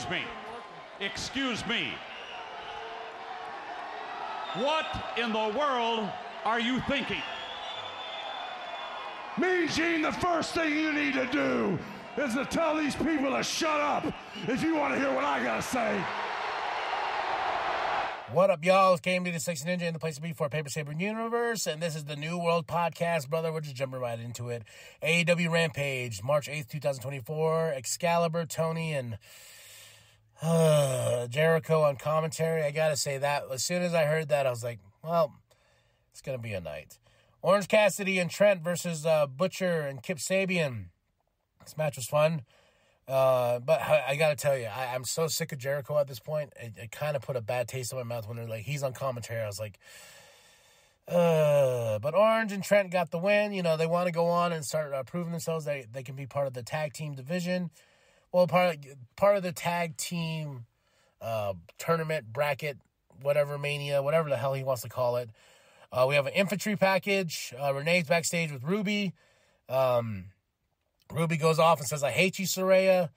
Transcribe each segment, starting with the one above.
excuse me. Excuse me. What in the world are you thinking? Mean Gene, the first thing you need to do is to tell these people to shut up if you want to hear what I gotta say. What up, y'all? It's KMD, the Sexy Ninja, in the place to be for Paper Saber Universe, and this is the New World Podcast, brother. We're just jumping right into it. AEW Rampage, March 8th, 2024. Excalibur, Tony, and Jericho on commentary. I gotta say that as soon as I heard that, I was like, well, it's gonna be a night. Orange Cassidy and Trent versus Butcher and Kip Sabian. This match was fun. But I gotta tell you, I'm so sick of Jericho at this point. It kind of put a bad taste in my mouth when they're like, he's on commentary. I was like, but Orange and Trent got the win. You know, they want to go on and start proving themselves. They can be part of the tag team division. Well, part of the tag team tournament bracket, whatever, mania, whatever the hell he wants to call it. We have an infantry package. Renee's backstage with Ruby. Ruby goes off and says, I hate you, Saraya.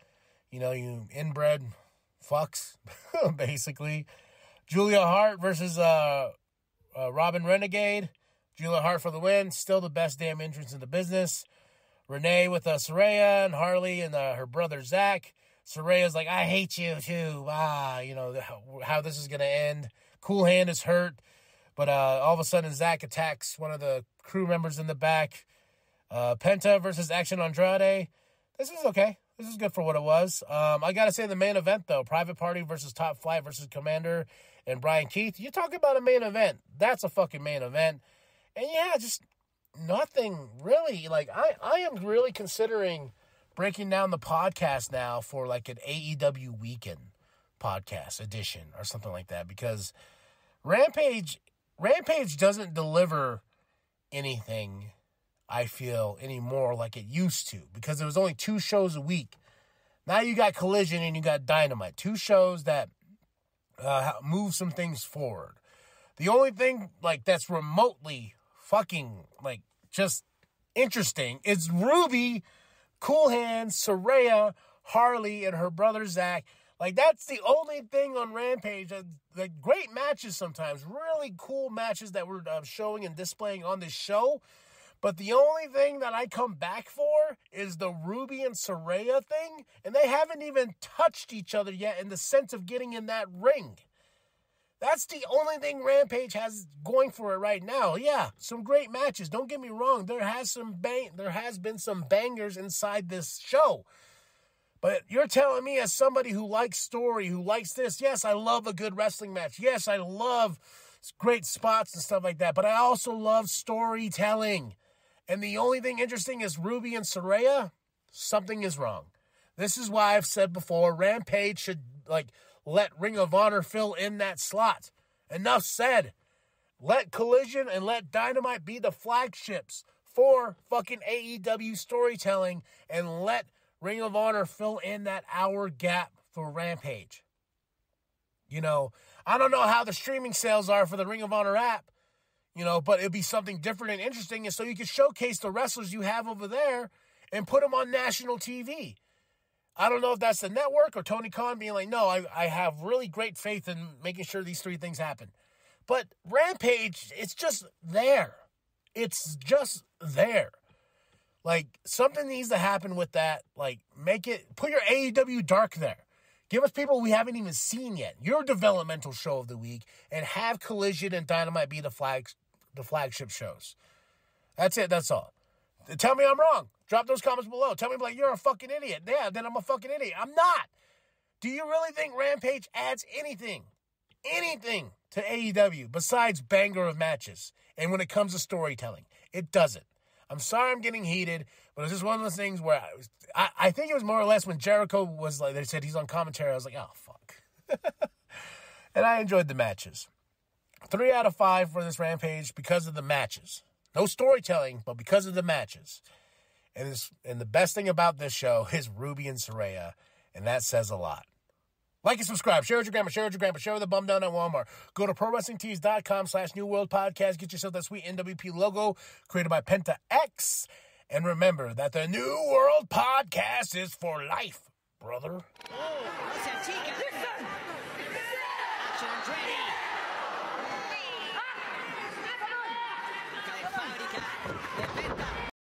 You know, you inbred fucks, basically. Julia Hart versus Robin Renegade. Julia Hart for the win. Still the best damn entrance in the business. Renee with Saraya and Harley and her brother Zach. Saraya's like, I hate you too. You know, how this is going to end. Cool Hand is hurt. But all of a sudden, Zach attacks one of the crew members in the back. Penta versus Action Andrade. This is okay. This is good for what it was. I got to say the main event, though. Private Party versus Top Flight versus Commander and Brian Keith. You talk about a main event. That's a fucking main event. And yeah, just nothing really. Like, I am really considering breaking down the podcast now for like an AEW weekend podcast edition or something like that. Because Rampage doesn't deliver anything, I feel, anymore like it used to, because there was only 2 shows a week. Now you got Collision and you got Dynamite. 2 shows that move some things forward. The only thing like that's remotely fucking like just interesting is Ruby, Cool Hand, Saraya, Harley, and her brother Zach. Like, that's the only thing on Rampage. The great matches sometimes, really cool matches that we're showing and displaying on this show. But the only thing that I come back for is the Ruby and Saraya thing. And they haven't even touched each other yet in the sense of getting in that ring. That's the only thing Rampage has going for it right now. Yeah, some great matches. Don't get me wrong. There has been some bangers inside this show. But you're telling me, as somebody who likes story, who likes this, yes, I love a good wrestling match. Yes, I love great spots and stuff like that. But I also love storytelling. And the only thing interesting is Ruby and Saraya. Something is wrong. This is why I've said before, Rampage should let Ring of Honor fill in that slot. Enough said. Let Collision and let Dynamite be the flagships for fucking AEW storytelling, and let Ring of Honor fill in that hour gap for Rampage. You know, I don't know how the streaming sales are for the Ring of Honor app, you know, but it'd be something different and interesting, and so you can showcase the wrestlers you have over there and put them on national TV. I don't know if that's the network or Tony Khan being like, no, I have really great faith in making sure these 3 things happen. But Rampage, it's just there. It's just there. Like, something needs to happen with that. Like, put your AEW Dark there. Give us people we haven't even seen yet. Your developmental show of the week, and have Collision and Dynamite be the flagship shows. That's it. That's all. Tell me I'm wrong. Drop those comments below. Tell me, like, you're a fucking idiot. Yeah, then I'm a fucking idiot. I'm not. Do you really think Rampage adds anything to AEW besides banger of matches? And when it comes to storytelling, it doesn't. I'm sorry I'm getting heated, but it's just one of those things where I think it was more or less when Jericho was like, they said he's on commentary, I was like, oh, fuck. And I enjoyed the matches. 3 out of 5 for this Rampage because of the matches. No storytelling, but because of the matches. And the best thing about this show is Ruby and Saraya, and that says a lot. Like and subscribe. Share with your grandma. Share with your grandpa. Share with the bum down at Walmart. Go to ProWrestlingTees.com/New World Podcast. Get yourself that sweet nWp logo created by Penta X. And remember that the New World Podcast is for life, brother. Oh,